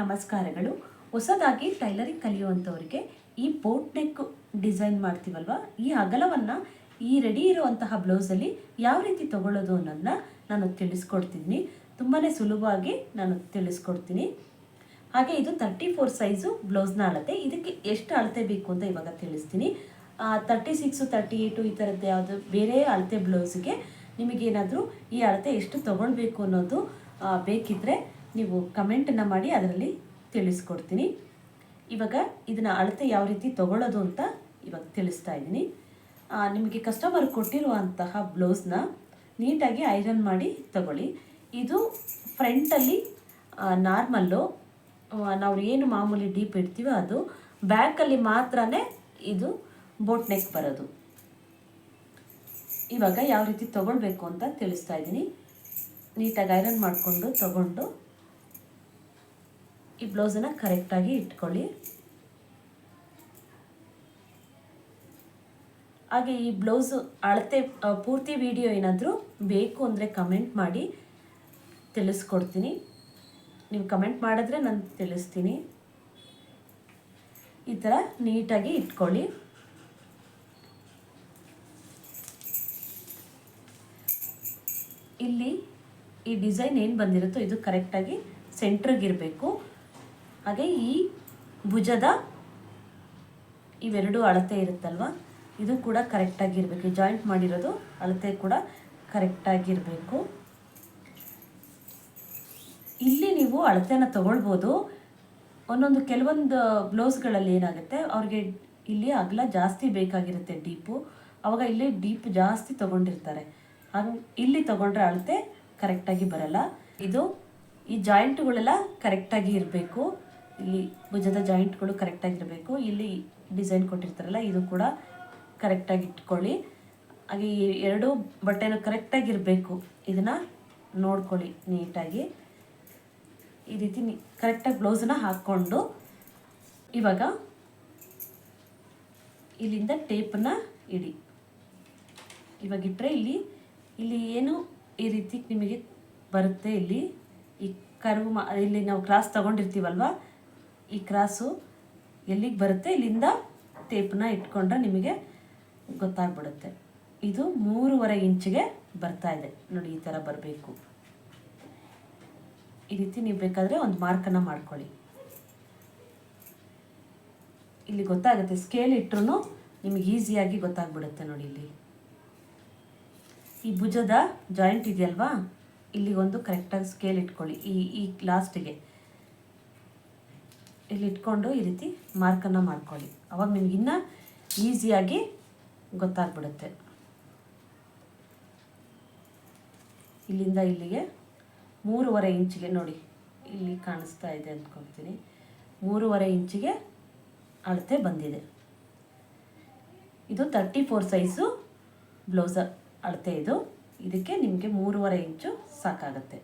ನಮಸ್ಕಾರಗಳು. ಹೊಸದಾಗಿ ಟೈಲರಿಂಗ್ ಕಲಿಯುವಂಥವರಿಗೆ ಈ ಬೋಟ್ ನೆಕ್ ಡಿಸೈನ್ ಮಾಡ್ತೀವಲ್ವ, ಈ ಅಗಲವನ್ನು ಈ ರೆಡಿ ಇರುವಂತಹ ಬ್ಲೌಸಲ್ಲಿ ಯಾವ ರೀತಿ ತಗೊಳ್ಳೋದು ಅನ್ನೋದನ್ನ ನಾನು ತಿಳಿಸ್ಕೊಡ್ತೀನಿ. ತುಂಬಾ ಸುಲಭವಾಗಿ ನಾನು ತಿಳಿಸ್ಕೊಡ್ತೀನಿ. ಹಾಗೆ ಇದು 34 ಸೈಜು ಬ್ಲೌಸ್ನ ಅಳತೆ. ಇದಕ್ಕೆ ಎಷ್ಟು ಅಳತೆ ಬೇಕು ಅಂತ ಇವಾಗ ತಿಳಿಸ್ತೀನಿ. 36, 38 ಈ ಥರದ್ದು ಯಾವುದು ಬೇರೆ ಅಳತೆ ಬ್ಲೌಸ್ಗೆ ನಿಮಗೇನಾದರೂ ಈ ಅಳತೆ ಎಷ್ಟು ತೊಗೊಳ್ಬೇಕು ಅನ್ನೋದು ಬೇಕಿದ್ದರೆ ನೀವು ಕಮೆಂಟನ್ನು ಮಾಡಿ ಅದರಲ್ಲಿ ತಿಳಿಸ್ಕೊಡ್ತೀನಿ. ಇವಾಗ ಇದನ್ನು ಅಳತೆ ಯಾವ ರೀತಿ ತೊಗೊಳ್ಳೋದು ಅಂತ ಇವಾಗ ತಿಳಿಸ್ತಾ ಇದ್ದೀನಿ. ನಿಮಗೆ ಕಸ್ಟಮರ್ ಕೊಟ್ಟಿರುವಂತಹ ಬ್ಲೌಸ್ನ ನೀಟಾಗಿ ಐರನ್ ಮಾಡಿ ತಗೊಳ್ಳಿ. ಇದು ಫ್ರಂಟಲ್ಲಿ ನಾರ್ಮಲ್ಲು, ನಾವು ಏನು ಮಾಮೂಲಿ ಡೀಪ್ ಇಡ್ತೀವೋ ಅದು. ಬ್ಯಾಕಲ್ಲಿ ಮಾತ್ರನೇ ಇದು ಬೋಟ್ ನೆಕ್ ಬರೋದು. ಇವಾಗ ಯಾವ ರೀತಿ ತೊಗೊಳ್ಬೇಕು ಅಂತ ತಿಳಿಸ್ತಾ ಇದ್ದೀನಿ. ನೀಟಾಗಿ ಐರನ್ ಮಾಡಿಕೊಂಡು ತಗೊಂಡು ಈ ಬ್ಲೌಸನ್ನು ಕರೆಕ್ಟಾಗಿ ಇಟ್ಕೊಳ್ಳಿ. ಹಾಗೆ ಈ ಬ್ಲೌಸು ಅಳತೆ ಪೂರ್ತಿ ವಿಡಿಯೋ ಏನಾದರೂ ಬೇಕು ಅಂದರೆ ಕಮೆಂಟ್ ಮಾಡಿ ತಿಳಿಸ್ಕೊಡ್ತೀನಿ. ನೀವು ಕಮೆಂಟ್ ಮಾಡಿದ್ರೆ ನಾನು ತಿಳಿಸ್ತೀನಿ. ಈ ಥರ ನೀಟಾಗಿ ಇಟ್ಕೊಳ್ಳಿ. ಇಲ್ಲಿ ಈ ಡಿಸೈನ್ ಏನು ಬಂದಿರುತ್ತೋ ಇದು ಕರೆಕ್ಟಾಗಿ ಸೆಂಟ್ರಿಗಿರಬೇಕು. ಹಾಗೆ ಈ ಭುಜದ ಇವೆರಡು ಅಳತೆ ಇರುತ್ತಲ್ವ, ಇದು ಕೂಡ ಕರೆಕ್ಟಾಗಿರಬೇಕು. ಜಾಯಿಂಟ್ ಮಾಡಿರೋದು ಅಳತೆ ಕೂಡ ಕರೆಕ್ಟಾಗಿರಬೇಕು. ಇಲ್ಲಿ ನೀವು ಅಳತೆನ ತಗೊಳ್ಬೋದು. ಕೆಲವೊಂದು ಬ್ಲೌಸ್ಗಳಲ್ಲಿ ಏನಾಗುತ್ತೆ, ಅವ್ರಿಗೆ ಇಲ್ಲಿ ಅಗಲ ಜಾಸ್ತಿ ಬೇಕಾಗಿರುತ್ತೆ ಡೀಪು, ಆವಾಗ ಇಲ್ಲಿ ಡೀಪ್ ಜಾಸ್ತಿ ತೊಗೊಂಡಿರ್ತಾರೆ. ಹಾಗೆ ಇಲ್ಲಿ ತೊಗೊಂಡ್ರೆ ಅಳತೆ ಕರೆಕ್ಟಾಗಿ ಬರಲ್ಲ. ಇದು ಈ ಜಾಯಿಂಟ್ಗಳೆಲ್ಲ ಕರೆಕ್ಟಾಗಿ ಇರಬೇಕು. ಇಲ್ಲಿ ಭುಜದ ಜಾಯಿಂಟ್ಗಳು ಕರೆಕ್ಟಾಗಿರಬೇಕು. ಇಲ್ಲಿ ಡಿಸೈನ್ ಕೊಟ್ಟಿರ್ತಾರಲ್ಲ ಇದು ಕೂಡ ಕರೆಕ್ಟಾಗಿ ಇಟ್ಕೊಳ್ಳಿ. ಹಾಗೆ ಈ ಎರಡೂ ಬಟ್ಟೆನೂ ಕರೆಕ್ಟಾಗಿರಬೇಕು. ಇದನ್ನು ನೋಡ್ಕೊಳ್ಳಿ ನೀಟಾಗಿ. ಈ ರೀತಿ ಕರೆಕ್ಟಾಗಿ ಬ್ಲೌಸನ್ನ ಹಾಕ್ಕೊಂಡು ಇವಾಗ ಇಲ್ಲಿಂದ ಟೇಪನ್ನು ಇಡಿ. ಇವಾಗಿಟ್ಟರೆ ಇಲ್ಲಿ ಏನು ಈ ರೀತಿ ನಿಮಗೆ ಬರುತ್ತೆ. ಇಲ್ಲಿ ಈ ಕರ್ವ್ ಇಲ್ಲಿ ನಾವು ಕ್ರಾಸ್ ತೊಗೊಂಡಿರ್ತೀವಲ್ವ, ಈ ಕ್ರಾಸು ಎಲ್ಲಿಗೆ ಬರುತ್ತೆ ಇಲ್ಲಿಂದ ಟೇಪನ್ನ ಇಟ್ಕೊಂಡ್ರೆ ನಿಮಗೆ ಗೊತ್ತಾಗ್ಬಿಡುತ್ತೆ. ಇದು 3.5 ಇಂಚಿಗೆ ಬರ್ತಾ ಇದೆ ನೋಡಿ. ಈ ಥರ ಬರಬೇಕು. ಈ ರೀತಿ ನೀವು ಬೇಕಾದರೆ ಒಂದು ಮಾರ್ಕನ್ನು ಮಾಡ್ಕೊಳ್ಳಿ. ಇಲ್ಲಿ ಗೊತ್ತಾಗುತ್ತೆ, ಸ್ಕೇಲ್ ಇಟ್ಟರು ನಿಮಗೆ ಈಸಿಯಾಗಿ ಗೊತ್ತಾಗ್ಬಿಡುತ್ತೆ ನೋಡಿ. ಇಲ್ಲಿ ಈ ಭುಜದ ಜಾಯಿಂಟ್ ಇದೆಯಲ್ವಾ, ಇಲ್ಲಿ ಒಂದು ಕರೆಕ್ಟಾಗಿ ಸ್ಕೇಲ್ ಇಟ್ಕೊಳ್ಳಿ. ಈ ಲಾಸ್ಟಿಗೆ ಇಲ್ಲಿ ಇಟ್ಕೊಂಡು ಈ ರೀತಿ ಮಾರ್ಕನ್ನು ಮಾಡ್ಕೊಳ್ಳಿ. ಅವಾಗ ನಿಮ್ಗೆ ಇನ್ನೂ ಈಸಿಯಾಗಿ ಗೊತ್ತಾಗ್ಬಿಡುತ್ತೆ. ಇಲ್ಲಿಂದ ಇಲ್ಲಿಗೆ 3.5 ಇಂಚಿಗೆ ನೋಡಿ, ಇಲ್ಲಿ ಕಾಣಿಸ್ತಾ ಇದೆ ಅಂದ್ಕೊಳ್ತೀನಿ. 3.5 ಇಂಚಿಗೆ ಅಳತೆ ಬಂದಿದೆ. ಇದು 34 ಸೈಜು ಬ್ಲೌಸ್ ಅಳತೆ. ಇದಕ್ಕೆ ನಿಮಗೆ 3.5 ಇಂಚು ಸಾಕಾಗುತ್ತೆ.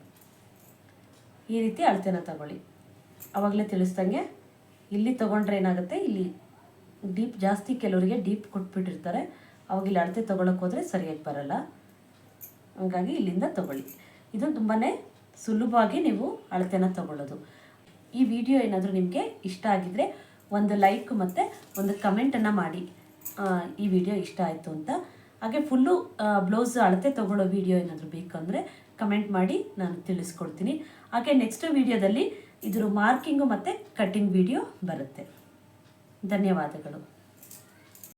ಈ ರೀತಿ ಅಳತೆನ ತಗೊಳ್ಳಿ. ಆವಾಗಲೇ ತಿಳಿಸ್ದಂಗೆ ಇಲ್ಲಿ ತೊಗೊಂಡ್ರೆ ಏನಾಗುತ್ತೆ, ಇಲ್ಲಿ ಡೀಪ್ ಜಾಸ್ತಿ ಕೆಲವರಿಗೆ ಡೀಪ್ ಕೊಟ್ಬಿಟ್ಟಿರ್ತಾರೆ. ಅವಾಗ ಇಲ್ಲಿ ಅಳತೆ ತೊಗೊಳಕ್ಕೆ ಹೋದರೆ ಸರಿಯಾಗಿ ಬರಲ್ಲ. ಹಾಗಾಗಿ ಇಲ್ಲಿಂದ ತಗೊಳ್ಳಿ. ಇದು ತುಂಬಾ ಸುಲಭವಾಗಿ ನೀವು ಅಳತೆನ ತಗೊಳ್ಳೋದು. ಈ ವಿಡಿಯೋ ಏನಾದರೂ ನಿಮಗೆ ಇಷ್ಟ ಆಗಿದ್ದರೆ ಒಂದು ಲೈಕ್ ಮತ್ತು ಒಂದು ಕಮೆಂಟನ್ನು ಮಾಡಿ, ಈ ವಿಡಿಯೋ ಇಷ್ಟ ಆಯಿತು ಅಂತ. ಹಾಗೆ ಫುಲ್ಲು ಬ್ಲೌಸ್ ಅಳತೆ ತೊಗೊಳ್ಳೋ ವಿಡಿಯೋ ಏನಾದರೂ ಬೇಕಂದರೆ ಕಮೆಂಟ್ ಮಾಡಿ, ನಾನು ತಿಳಿಸ್ಕೊಡ್ತೀನಿ. ಹಾಗೆ ನೆಕ್ಸ್ಟ್ ವಿಡಿಯೋದಲ್ಲಿ ಇದ್ರ ಮಾರ್ಕಿಂಗು ಮತ್ತು ಕಟ್ಟಿಂಗ್ ವಿಡಿಯೋ ಬರುತ್ತೆ. ಧನ್ಯವಾದಗಳು.